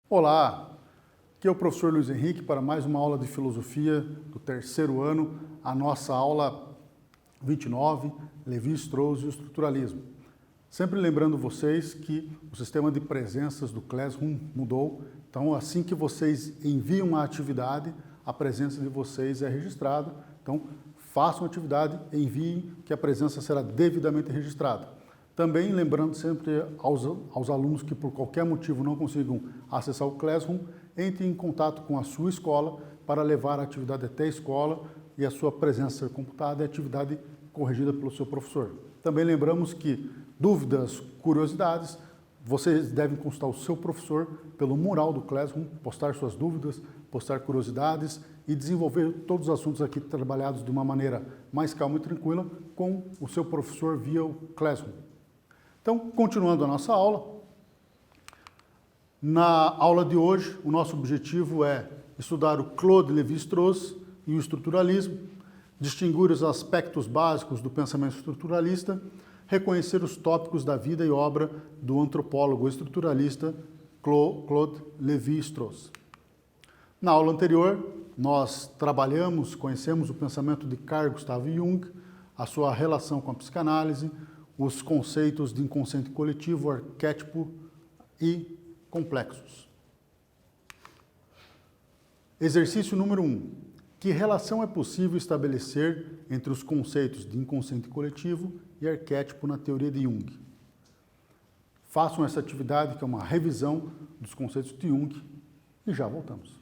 Olá, aqui é o professor Luiz Henrique para mais uma aula de filosofia do terceiro ano, a nossa aula 29, Lévi-Strauss e o estruturalismo. Sempre lembrando vocês que o sistema de presenças do Classroom mudou, então assim que vocês enviam uma atividade, a presença de vocês é registrada, então façam a atividade, enviem, que a presença será devidamente registrada. Também lembrando sempre aos alunos que por qualquer motivo não consigam acessar o Classroom, entrem em contato com a sua escola para levar a atividade até a escola e a sua presença ser computada e a atividade corrigida pelo seu professor. Também lembramos que dúvidas, curiosidades, vocês devem consultar o seu professor pelo mural do Classroom, postar suas dúvidas, postar curiosidades e desenvolver todos os assuntos aqui trabalhados de uma maneira mais calma e tranquila com o seu professor via o Classroom. Então, continuando a nossa aula, na aula de hoje, o nosso objetivo é estudar o Claude Lévi-Strauss e o estruturalismo, distinguir os aspectos básicos do pensamento estruturalista, reconhecer os tópicos da vida e obra do antropólogo estruturalista Claude Lévi-Strauss. Na aula anterior, nós conhecemos o pensamento de Carl Gustav Jung, a sua relação com a psicanálise, os conceitos de inconsciente coletivo, arquétipo e complexos. Exercício número 1. Que relação é possível estabelecer entre os conceitos de inconsciente coletivo e arquétipo na teoria de Jung? Façam essa atividade, que é uma revisão dos conceitos de Jung, e já voltamos.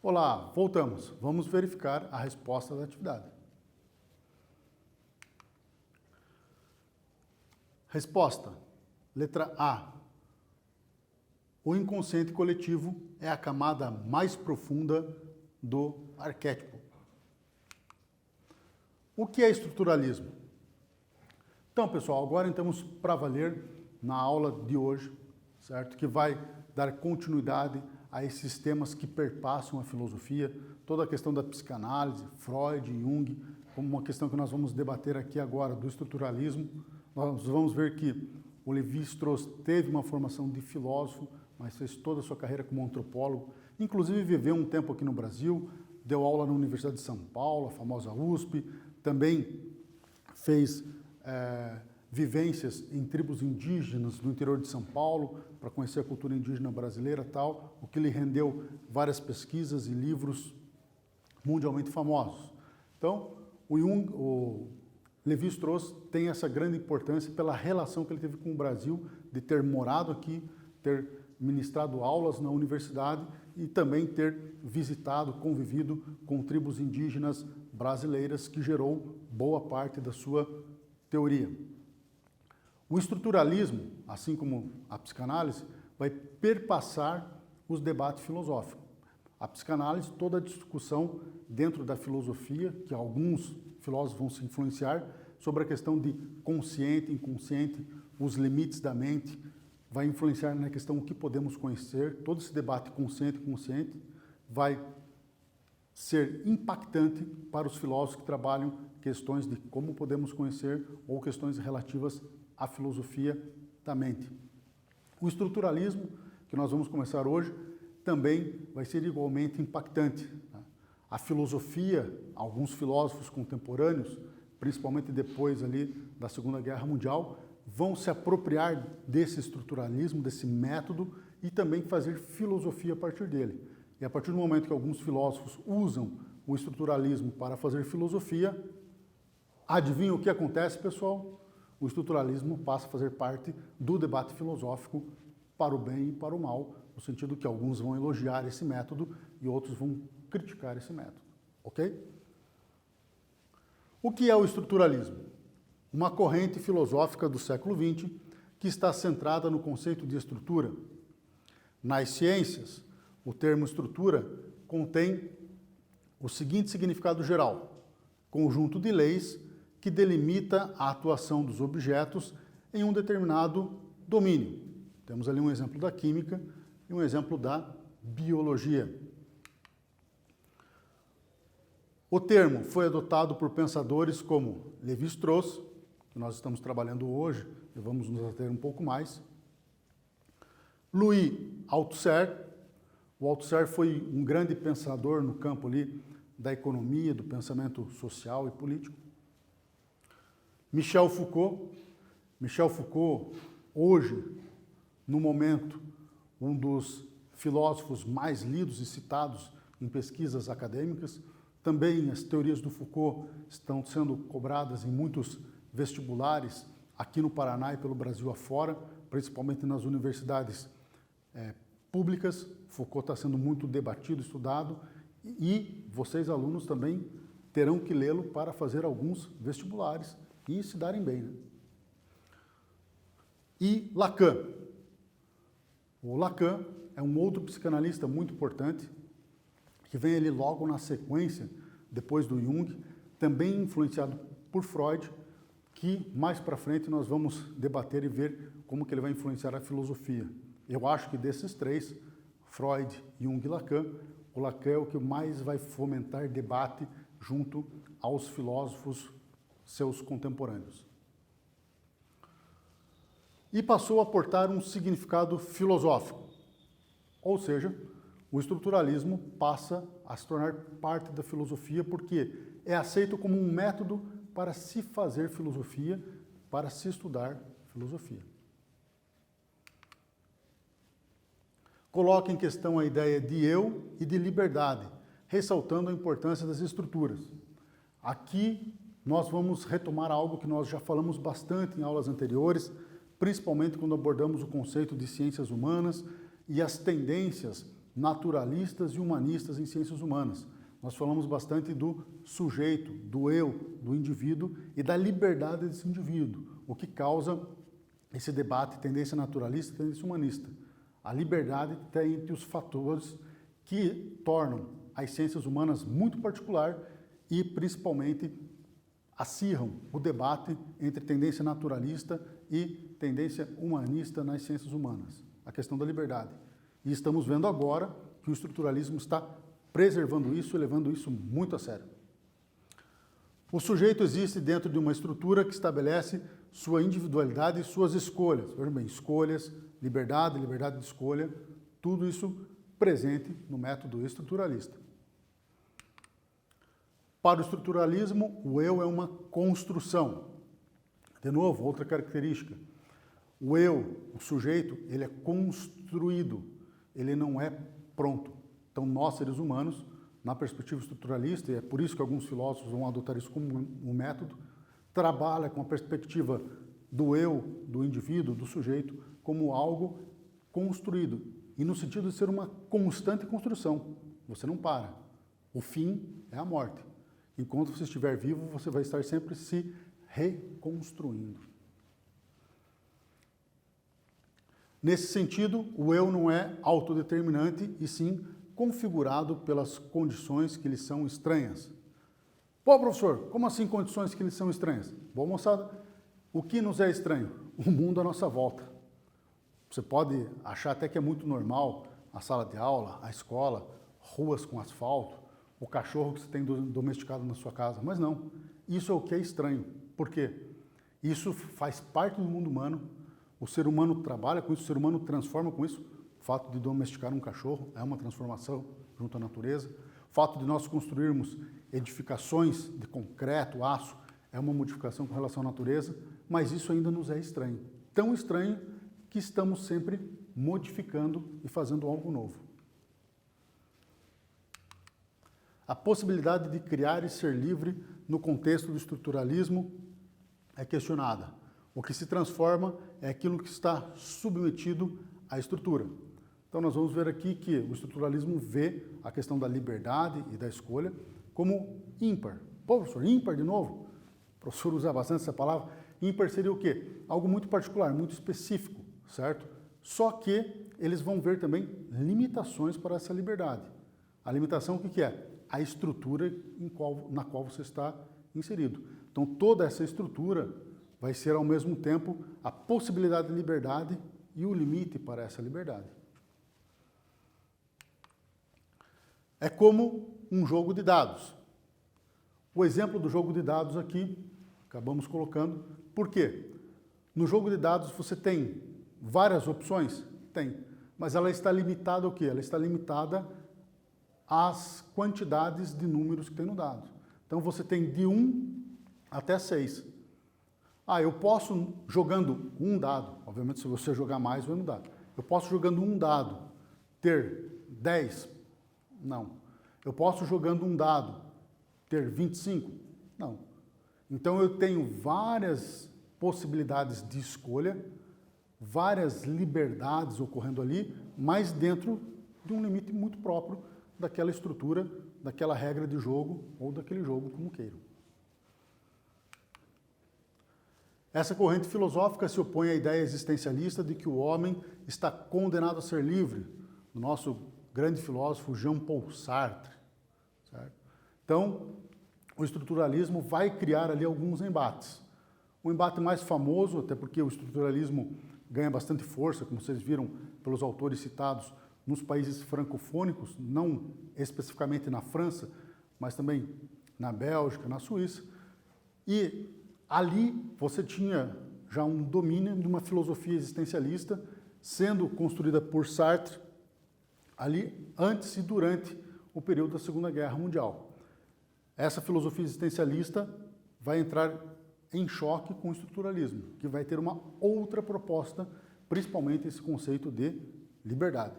Olá, voltamos. Vamos verificar a resposta da atividade. Resposta. Letra A. O inconsciente coletivo é a camada mais profunda do arquétipo. O que é estruturalismo? Então, pessoal, agora entramos para valer na aula de hoje, certo? Que vai dar continuidade a esses temas que perpassam a filosofia, toda a questão da psicanálise, Freud, Jung, como uma questão que nós vamos debater aqui agora, do estruturalismo. Nós vamos ver que o Lévi-Strauss teve uma formação de filósofo, mas fez toda a sua carreira como antropólogo, inclusive viveu um tempo aqui no Brasil, deu aula na Universidade de São Paulo, a famosa USP, também fez vivências em tribos indígenas do interior de São Paulo, para conhecer a cultura indígena brasileira e tal, o que lhe rendeu várias pesquisas e livros mundialmente famosos. Então, o Lévi-Strauss tem essa grande importância pela relação que ele teve com o Brasil, de ter morado aqui, ter ministrado aulas na universidade e também ter visitado, convivido com tribos indígenas brasileiras, que gerou boa parte da sua teoria. O estruturalismo, assim como a psicanálise, vai perpassar os debates filosóficos. A psicanálise, toda a discussão dentro da filosofia, que alguns filósofos vão se influenciar, sobre a questão de consciente, inconsciente, os limites da mente, vai influenciar na questão o que podemos conhecer. Todo esse debate consciente e inconsciente vai ser impactante para os filósofos que trabalham questões de como podemos conhecer ou questões relativas à filosofia da mente. O estruturalismo, que nós vamos começar hoje, também vai ser igualmente impactante. A filosofia, alguns filósofos contemporâneos, principalmente depois ali da Segunda Guerra Mundial, vão se apropriar desse estruturalismo, desse método, e também fazer filosofia a partir dele. E a partir do momento que alguns filósofos usam o estruturalismo para fazer filosofia, adivinha o que acontece, pessoal? O estruturalismo passa a fazer parte do debate filosófico para o bem e para o mal, no sentido que alguns vão elogiar esse método e outros vão criticar esse método, ok? O que é o estruturalismo? Uma corrente filosófica do século XX que está centrada no conceito de estrutura. Nas ciências, o termo estrutura contém o seguinte significado geral: conjunto de leis que delimita a atuação dos objetos em um determinado domínio. Temos ali um exemplo da química e um exemplo da biologia. O termo foi adotado por pensadores como Lévi-Strauss, que nós estamos trabalhando hoje e vamos nos ater um pouco mais, Louis Althusser. O Althusser foi um grande pensador no campo ali da economia, do pensamento social e político. Michel Foucault. Michel Foucault, hoje, no momento, um dos filósofos mais lidos e citados em pesquisas acadêmicas. Também as teorias do Foucault estão sendo cobradas em muitos vestibulares aqui no Paraná e pelo Brasil afora, principalmente nas universidades públicas. Foucault está sendo muito debatido, estudado, e vocês, alunos, também terão que lê-lo para fazer alguns vestibulares e se darem bem, né? E Lacan. O Lacan é um outro psicanalista muito importante, que vem ali logo na sequência, depois do Jung, também influenciado por Freud, que mais para frente nós vamos debater e ver como que ele vai influenciar a filosofia. Eu acho que desses três, Freud, Jung e Lacan, o Lacan é o que mais vai fomentar debate junto aos filósofos seus contemporâneos. E passou a aportar um significado filosófico, ou seja, o estruturalismo passa a se tornar parte da filosofia porque é aceito como um método para se fazer filosofia, para se estudar filosofia. Coloca em questão a ideia de eu e de liberdade, ressaltando a importância das estruturas. Aqui nós vamos retomar algo que nós já falamos bastante em aulas anteriores, principalmente quando abordamos o conceito de ciências humanas e as tendências naturalistas e humanistas em ciências humanas. Nós falamos bastante do sujeito, do eu, do indivíduo e da liberdade desse indivíduo, o que causa esse debate tendência naturalista e tendência humanista. A liberdade está entre os fatores que tornam as ciências humanas muito particular e principalmente acirram o debate entre tendência naturalista e tendência humanista nas ciências humanas, a questão da liberdade. E estamos vendo agora que o estruturalismo está preservando isso e levando isso muito a sério. O sujeito existe dentro de uma estrutura que estabelece sua individualidade e suas escolhas. Vejam bem, escolhas, liberdade de escolha, tudo isso presente no método estruturalista. Para o estruturalismo, o eu é uma construção. De novo, outra característica. O eu, o sujeito, ele é construído, ele não é pronto. Então, nós, seres humanos, na perspectiva estruturalista, e é por isso que alguns filósofos vão adotar isso como um método, trabalha com a perspectiva do eu, do indivíduo, do sujeito, como algo construído, e no sentido de ser uma constante construção. Você não para. O fim é a morte. Enquanto você estiver vivo, você vai estar sempre se reconstruindo. Nesse sentido, o eu não é autodeterminante, e sim configurado pelas condições que lhe são estranhas. Pô, professor, como assim condições que lhe são estranhas? Bom, moçada, o que nos é estranho? O mundo à nossa volta. Você pode achar até que é muito normal a sala de aula, a escola, ruas com asfalto, o cachorro que você tem domesticado na sua casa, mas não. Isso é o que é estranho. Por quê? Isso faz parte do mundo humano, o ser humano trabalha com isso, o ser humano transforma com isso. O fato de domesticar um cachorro é uma transformação junto à natureza. O fato de nós construirmos edificações de concreto, aço, é uma modificação com relação à natureza, mas isso ainda nos é estranho. Tão estranho que estamos sempre modificando e fazendo algo novo. A possibilidade de criar e ser livre no contexto do estruturalismo é questionada. O que se transforma é aquilo que está submetido à estrutura. Então nós vamos ver aqui que o estruturalismo vê a questão da liberdade e da escolha como ímpar. Pô, professor, ímpar de novo? O professor usa bastante essa palavra. Ímpar seria o quê? Algo muito particular, muito específico, certo? Só que eles vão ver também limitações para essa liberdade. A limitação o que é? A estrutura na qual você está inserido. Então toda essa estrutura vai ser ao mesmo tempo a possibilidade de liberdade e o limite para essa liberdade. É como um jogo de dados. O exemplo do jogo de dados aqui, acabamos colocando. Por quê? No jogo de dados você tem várias opções? Tem. Mas ela está limitada ao quê? Ela está limitada às quantidades de números que tem no dado. Então você tem de 1 até 6. Ah, eu posso, jogando um dado, obviamente se você jogar mais vai mudar. Eu posso, jogando um dado, ter 10? Não. Eu posso, jogando um dado, ter 25? Não. Então eu tenho várias possibilidades de escolha, várias liberdades ocorrendo ali, mas dentro de um limite muito próprio daquela estrutura, daquela regra de jogo ou daquele jogo, como queiram. Essa corrente filosófica se opõe à ideia existencialista de que o homem está condenado a ser livre, do nosso grande filósofo Jean-Paul Sartre. Certo? Então, o estruturalismo vai criar ali alguns embates. O embate mais famoso, até porque o estruturalismo ganha bastante força, como vocês viram pelos autores citados, nos países francofônicos, não especificamente na França, mas também na Bélgica, na Suíça. E ali você tinha já um domínio de uma filosofia existencialista sendo construída por Sartre ali antes e durante o período da Segunda Guerra Mundial. Essa filosofia existencialista vai entrar em choque com o estruturalismo, que vai ter uma outra proposta, principalmente esse conceito de liberdade.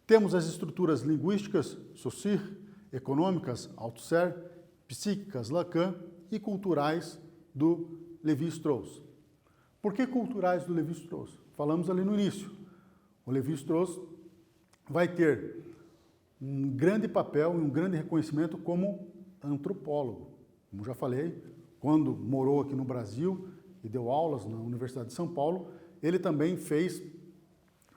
Temos as estruturas linguísticas, Saussure, econômicas, Althusser, psíquicas, Lacan, e culturais do Lévi-Strauss. Por que culturais do Lévi-Strauss? Falamos ali no início. O Lévi-Strauss vai ter um grande papel e um grande reconhecimento como antropólogo. Como já falei, quando morou aqui no Brasil e deu aulas na Universidade de São Paulo, ele também fez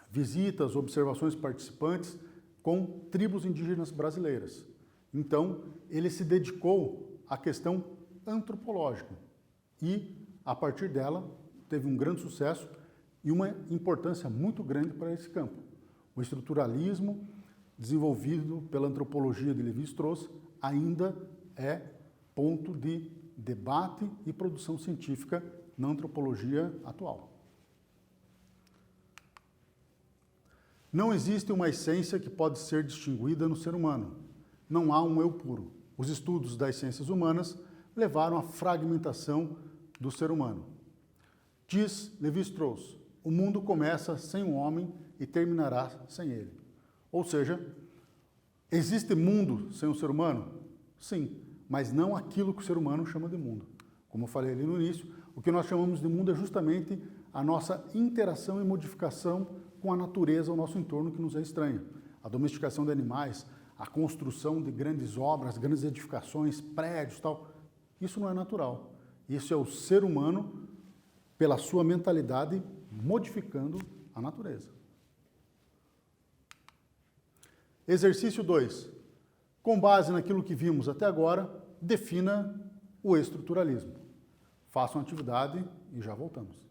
visitas, observações participantes com tribos indígenas brasileiras. Então, ele se dedicou à questão antropológica e, a partir dela, teve um grande sucesso e uma importância muito grande para esse campo. O estruturalismo, desenvolvido pela antropologia de Lévi-Strauss, ainda é ponto de debate e produção científica na antropologia atual. Não existe uma essência que pode ser distinguida no ser humano. Não há um eu puro. Os estudos das ciências humanas levaram à fragmentação do ser humano. Diz Lévi-Strauss, o mundo começa sem o homem e terminará sem ele. Ou seja, existe mundo sem o ser humano? Sim, mas não aquilo que o ser humano chama de mundo. Como eu falei ali no início, o que nós chamamos de mundo é justamente a nossa interação e modificação com a natureza ao nosso entorno que nos é estranha. A domesticação de animais, a construção de grandes obras, grandes edificações, prédios, tal. Isso não é natural. Isso é o ser humano, pela sua mentalidade, modificando a natureza. Exercício 2. Com base naquilo que vimos até agora, defina o estruturalismo. Faça uma atividade e já voltamos.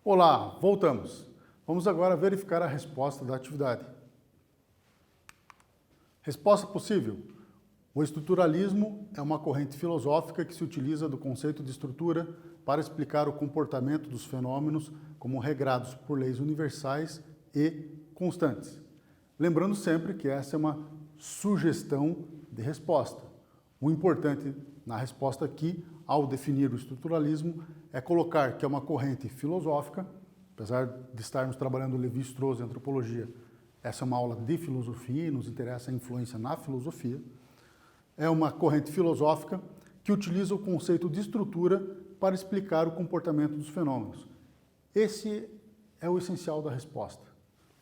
Olá, voltamos. Vamos agora verificar a resposta da atividade. Resposta possível. O estruturalismo é uma corrente filosófica que se utiliza do conceito de estrutura para explicar o comportamento dos fenômenos como regrados por leis universais e constantes. Lembrando sempre que essa é uma sugestão de resposta. O importante na resposta aqui, ao definir o estruturalismo, é colocar que é uma corrente filosófica, apesar de estarmos trabalhando Lévi-Strauss e antropologia, essa é uma aula de filosofia e nos interessa a influência na filosofia. É uma corrente filosófica que utiliza o conceito de estrutura para explicar o comportamento dos fenômenos. Esse é o essencial da resposta.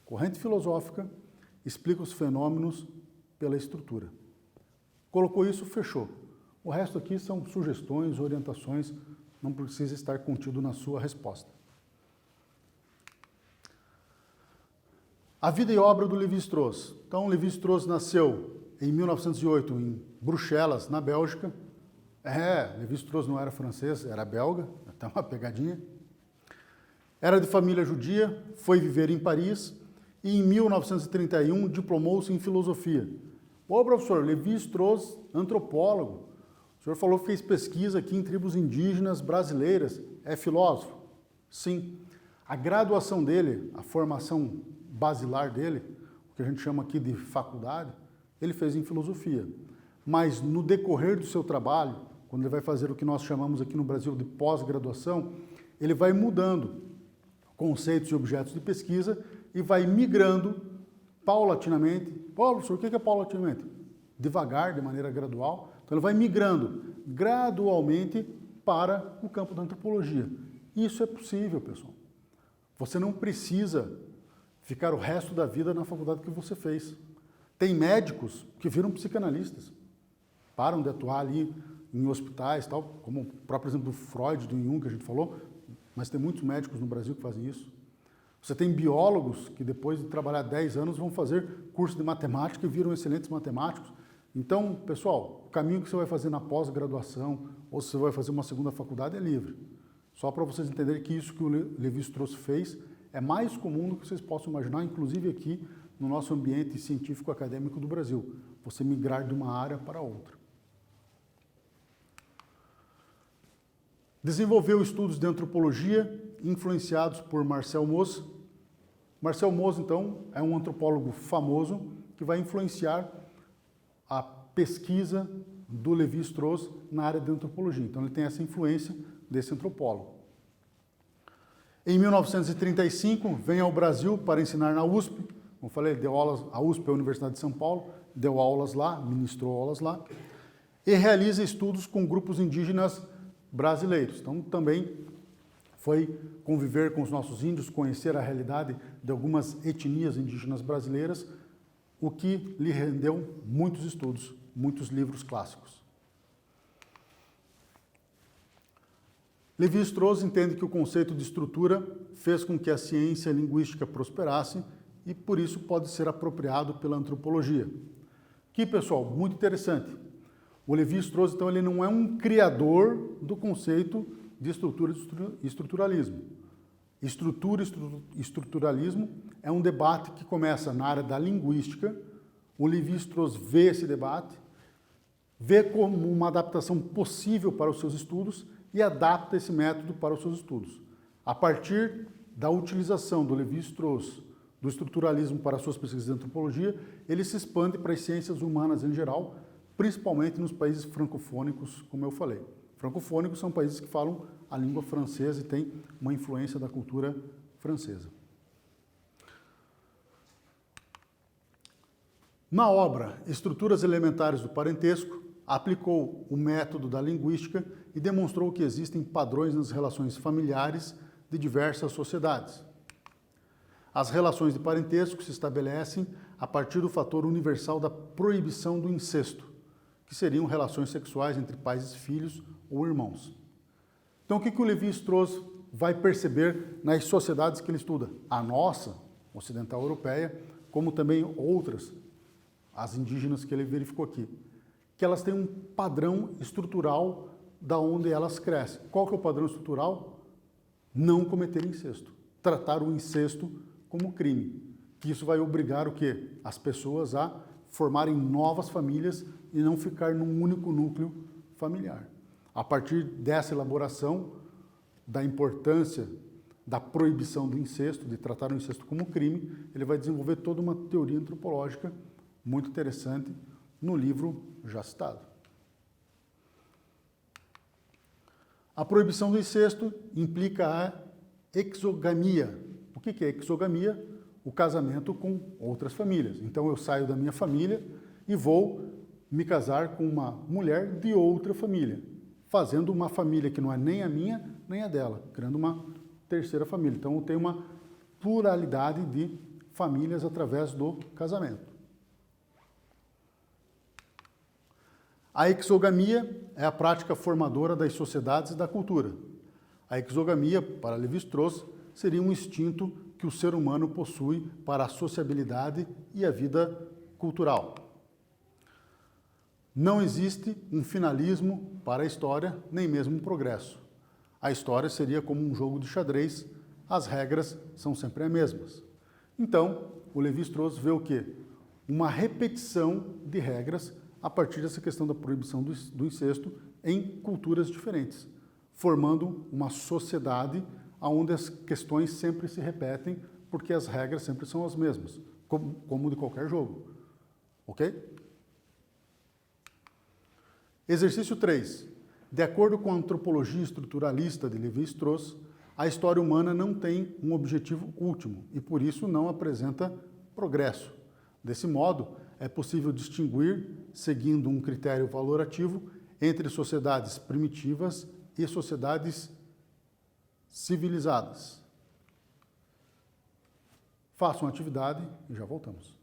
Corrente filosófica explica os fenômenos pela estrutura. Colocou isso, fechou. O resto aqui são sugestões, orientações, não precisa estar contido na sua resposta. A vida e obra do Lévi-Strauss. Então, Lévi-Strauss nasceu em 1908 em Bruxelas, na Bélgica. Lévi-Strauss não era francês, era belga, até uma pegadinha. Era de família judia, foi viver em Paris e em 1931 diplomou-se em filosofia. Ô, professor, Lévi-Strauss, antropólogo, o senhor falou que fez pesquisa aqui em tribos indígenas brasileiras, é filósofo? Sim. A graduação dele, a formação basilar dele, o que a gente chama aqui de faculdade, ele fez em filosofia. Mas no decorrer do seu trabalho, quando ele vai fazer o que nós chamamos aqui no Brasil de pós-graduação, ele vai mudando conceitos e objetos de pesquisa e vai migrando paulatinamente. Professor, o que é paulatinamente? Devagar, de maneira gradual. Então ele vai migrando gradualmente para o campo da antropologia. Isso é possível, pessoal. Você não precisa ficar o resto da vida na faculdade que você fez. Tem médicos que viram psicanalistas, param de atuar ali em hospitais, tal, como o próprio exemplo do Freud, do Jung, que a gente falou, mas tem muitos médicos no Brasil que fazem isso. Você tem biólogos que depois de trabalhar 10 anos vão fazer curso de matemática e viram excelentes matemáticos. Então, pessoal, o caminho que você vai fazer na pós-graduação ou se você vai fazer uma segunda faculdade é livre. Só para vocês entenderem que isso que o Lévi-Strauss fez é mais comum do que vocês possam imaginar, inclusive aqui no nosso ambiente científico-acadêmico do Brasil. Você migrar de uma área para outra. Desenvolveu estudos de antropologia influenciados por Marcel Mauss. Marcel Mauss, então, é um antropólogo famoso que vai influenciar a pesquisa do Lévi-Strauss na área de antropologia. Então, ele tem essa influência desse antropólogo. Em 1935, vem ao Brasil para ensinar na USP. Como falei, deu aulas, a USP é a Universidade de São Paulo, deu aulas lá, ministrou aulas lá, e realiza estudos com grupos indígenas brasileiros. Então, também foi conviver com os nossos índios, conhecer a realidade de algumas etnias indígenas brasileiras, o que lhe rendeu muitos estudos, muitos livros clássicos. Lévi-Strauss entende que o conceito de estrutura fez com que a ciência linguística prosperasse e, por isso, pode ser apropriado pela antropologia. Que, pessoal, muito interessante. O Lévi-Strauss, então, ele não é um criador do conceito de estrutura e estruturalismo. Estrutura e estruturalismo é um debate que começa na área da linguística. O Lévi-Strauss vê esse debate, vê como uma adaptação possível para os seus estudos e adapta esse método para os seus estudos. A partir da utilização do Lévi-Strauss do estruturalismo para suas pesquisas de antropologia, ele se expande para as ciências humanas em geral, principalmente nos países francofônicos, como eu falei. Francofônicos são países que falam a língua francesa e têm uma influência da cultura francesa. Na obra Estruturas Elementares do Parentesco, aplicou o método da linguística e demonstrou que existem padrões nas relações familiares de diversas sociedades. As relações de parentesco se estabelecem a partir do fator universal da proibição do incesto, que seriam relações sexuais entre pais e filhos ou irmãos. Então, o que o Lévi-Strauss vai perceber nas sociedades que ele estuda? A nossa, ocidental europeia, como também outras, as indígenas que ele verificou aqui, que elas têm um padrão estrutural da onde elas crescem. Qual que é o padrão estrutural? não cometer incesto, tratar o incesto como crime. Que isso vai obrigar o quê? As pessoas a formarem novas famílias e não ficar num único núcleo familiar. A partir dessa elaboração da importância da proibição do incesto, de tratar o incesto como crime, ele vai desenvolver toda uma teoria antropológica muito interessante no livro já citado. A proibição do incesto implica a exogamia. O que é exogamia? O casamento com outras famílias. Então eu saio da minha família e vou me casar com uma mulher de outra família, fazendo uma família que não é nem a minha, nem a dela, criando uma terceira família. Então eu tenho uma pluralidade de famílias através do casamento. A exogamia é a prática formadora das sociedades e da cultura. A exogamia, para Lévi-Strauss, seria um instinto que o ser humano possui para a sociabilidade e a vida cultural. Não existe um finalismo para a história, nem mesmo um progresso. A história seria como um jogo de xadrez, as regras são sempre as mesmas. Então, o Lévi-Strauss vê o quê? Uma repetição de regras a partir dessa questão da proibição do incesto em culturas diferentes, formando uma sociedade onde as questões sempre se repetem, porque as regras sempre são as mesmas, como de qualquer jogo. Ok? Exercício 3. De acordo com a antropologia estruturalista de Lévi-Strauss, a história humana não tem um objetivo último e, por isso, não apresenta progresso. Desse modo, é possível distinguir, seguindo um critério valorativo, entre sociedades primitivas e sociedades civilizadas. Façam a atividade e já voltamos.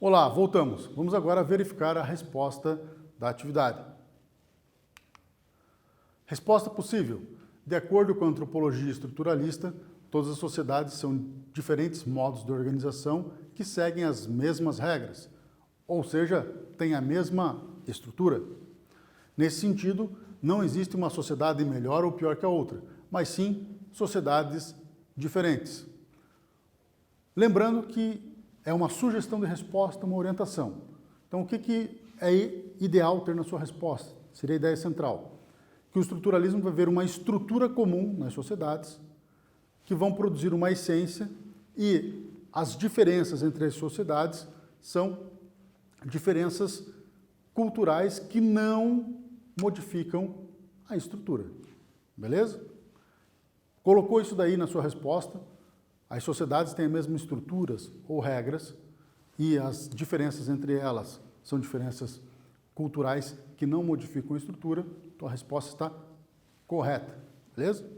Olá, voltamos. Vamos agora verificar a resposta da atividade. Resposta possível. De acordo com a antropologia estruturalista, todas as sociedades são diferentes modos de organização que seguem as mesmas regras, ou seja, têm a mesma estrutura. Nesse sentido, não existe uma sociedade melhor ou pior que a outra, mas sim sociedades diferentes. Lembrando que é uma sugestão de resposta, uma orientação. Então, o que é ideal ter na sua resposta? Seria a ideia central. Que o estruturalismo vai ver uma estrutura comum nas sociedades que vão produzir uma essência e as diferenças entre as sociedades são diferenças culturais que não modificam a estrutura. Beleza? Colocou isso daí na sua resposta. As sociedades têm as mesmas estruturas ou regras e as diferenças entre elas são diferenças culturais que não modificam a estrutura. Então a resposta está correta. Beleza?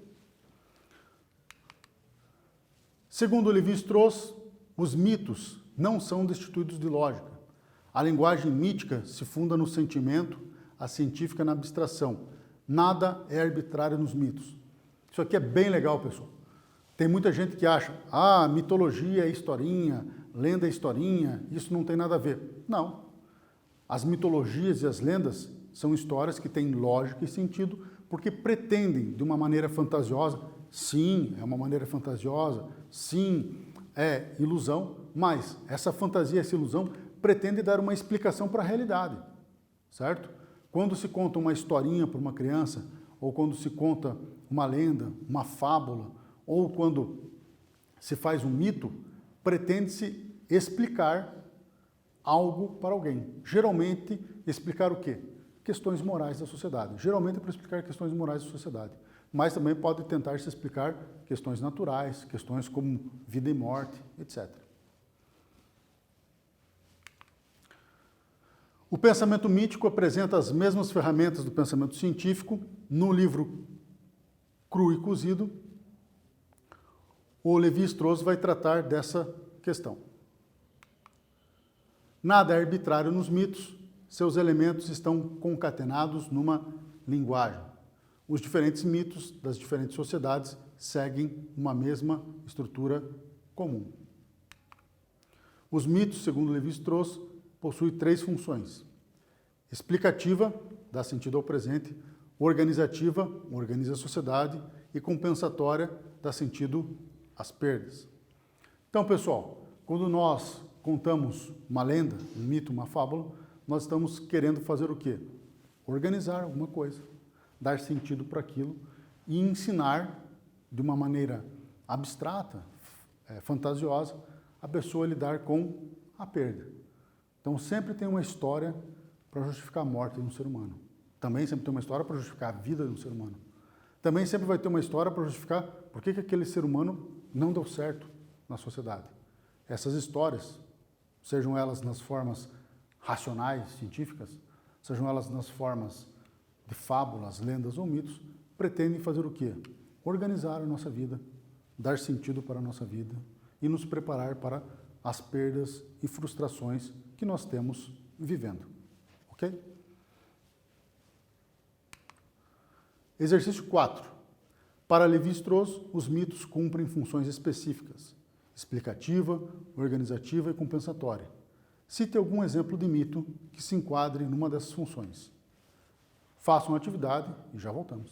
Segundo Lévi-Strauss, os mitos não são destituídos de lógica. A linguagem mítica se funda no sentimento, a científica na abstração. Nada é arbitrário nos mitos. Isso aqui é bem legal, pessoal. Tem muita gente que acha, mitologia é historinha, lenda é historinha, isso não tem nada a ver. Não. As mitologias e as lendas são histórias que têm lógica e sentido, porque pretendem, de uma maneira fantasiosa, sim, é uma maneira fantasiosa, sim, é ilusão, mas essa fantasia, essa ilusão, pretende dar uma explicação para a realidade, certo? Quando se conta uma historinha para uma criança, ou quando se conta uma lenda, uma fábula, ou quando se faz um mito, pretende-se explicar algo para alguém. Geralmente, explicar o quê? Questões morais da sociedade. Geralmente é para explicar questões morais da sociedade. Mas também pode tentar se explicar questões naturais, questões como vida e morte, etc. O pensamento mítico apresenta as mesmas ferramentas do pensamento científico. No livro Cru e Cozido, o Lévi-Strauss vai tratar dessa questão. Nada é arbitrário nos mitos, seus elementos estão concatenados numa linguagem. Os diferentes mitos das diferentes sociedades seguem uma mesma estrutura comum. Os mitos, segundo Lévi-Strauss, possuem 3 funções. Explicativa, dá sentido ao presente, organizativa, organiza a sociedade, e compensatória, dá sentido às perdas. Então, pessoal, quando nós contamos uma lenda, um mito, uma fábula, nós estamos querendo fazer o quê? Organizar alguma coisa, dar sentido para aquilo e ensinar de uma maneira abstrata, fantasiosa, a pessoa a lidar com a perda. Então, sempre tem uma história para justificar a morte de um ser humano. Também sempre tem uma história para justificar a vida de um ser humano. Também sempre vai ter uma história para justificar por que aquele ser humano não deu certo na sociedade. Essas histórias, sejam elas nas formas racionais, científicas, sejam elas nas formas de fábulas, lendas ou mitos, pretendem fazer o quê? Organizar a nossa vida, dar sentido para a nossa vida e nos preparar para as perdas e frustrações que nós temos vivendo. Ok? Exercício 4. Para Lévi-Strauss, os mitos cumprem funções específicas: explicativa, organizativa e compensatória. Cite algum exemplo de mito que se enquadre numa dessas funções. Faça uma atividade e já voltamos.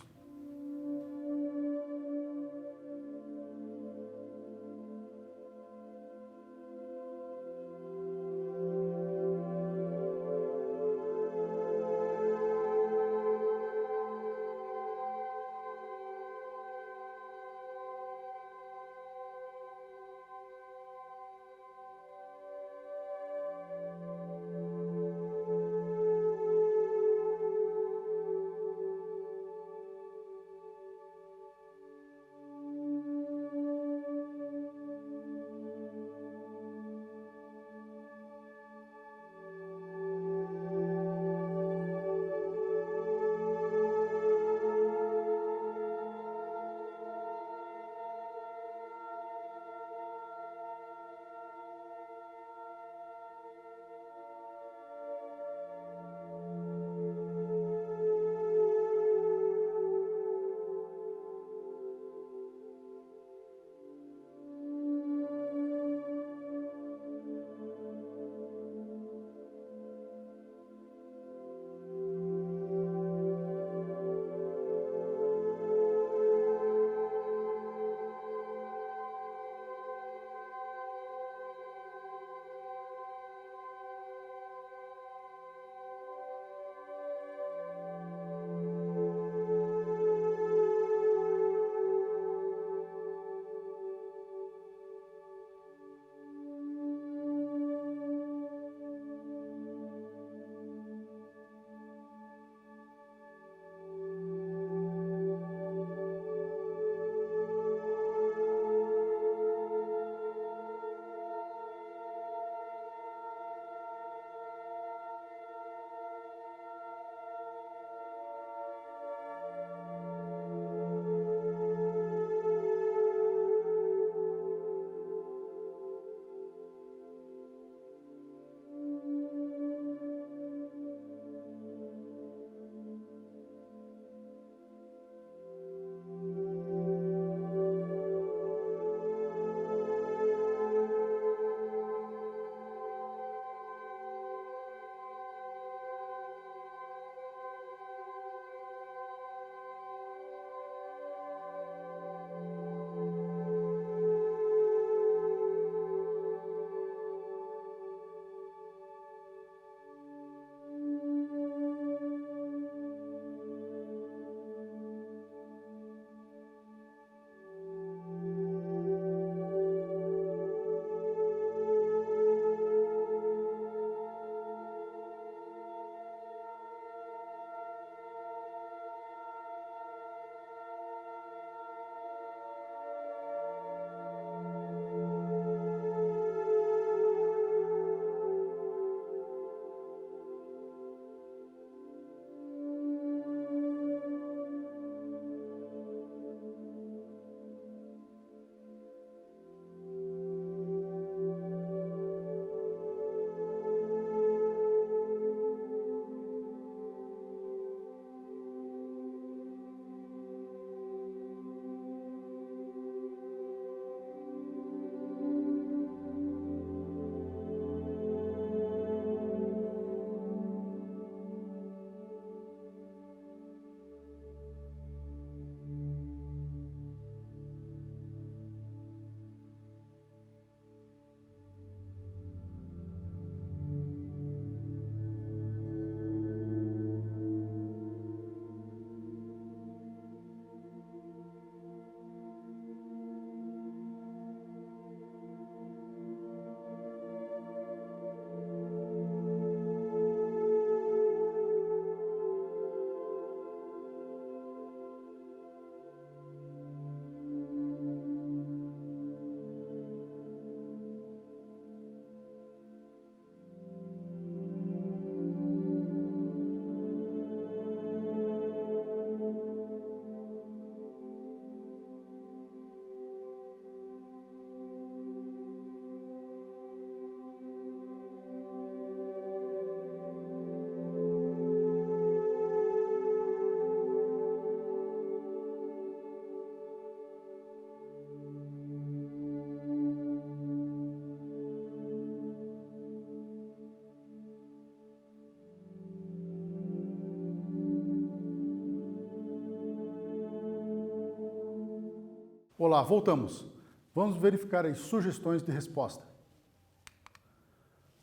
Olá, voltamos. Vamos verificar as sugestões de resposta.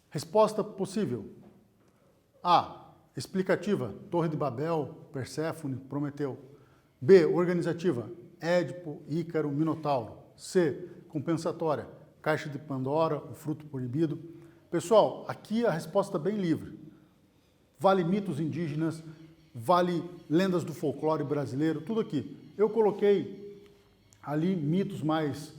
Resposta possível. A. Explicativa, Torre de Babel, Perséfone, Prometeu. B. Organizativa, Édipo, Ícaro, Minotauro. C. Compensatória, Caixa de Pandora, o fruto proibido. Pessoal, aqui a resposta é bem livre. Vale mitos indígenas, vale lendas do folclore brasileiro, tudo aqui. Eu coloquei ali mitos mais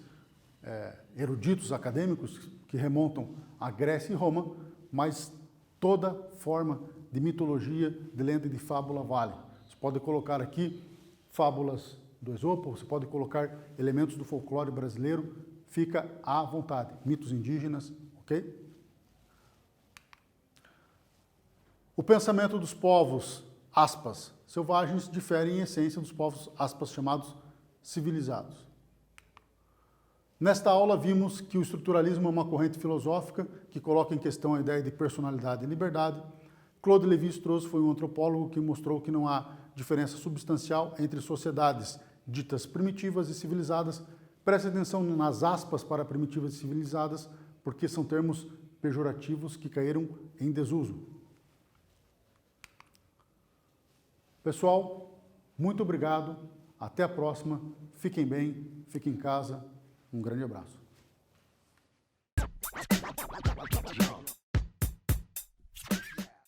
eruditos, acadêmicos, que remontam à Grécia e Roma, mas toda forma de mitologia, de lenda e de fábula vale. Você pode colocar aqui fábulas do Esopo, você pode colocar elementos do folclore brasileiro, fica à vontade. Mitos indígenas, ok? O pensamento dos povos, aspas, selvagens difere em essência dos povos, aspas, chamados civilizados. Nesta aula vimos que o estruturalismo é uma corrente filosófica que coloca em questão a ideia de personalidade e liberdade. Claude Lévi-Strauss foi um antropólogo que mostrou que não há diferença substancial entre sociedades ditas primitivas e civilizadas. Preste atenção nas aspas para primitivas e civilizadas, porque são termos pejorativos que caíram em desuso. Pessoal, muito obrigado. Até a próxima. Fiquem bem, fiquem em casa. Um grande abraço.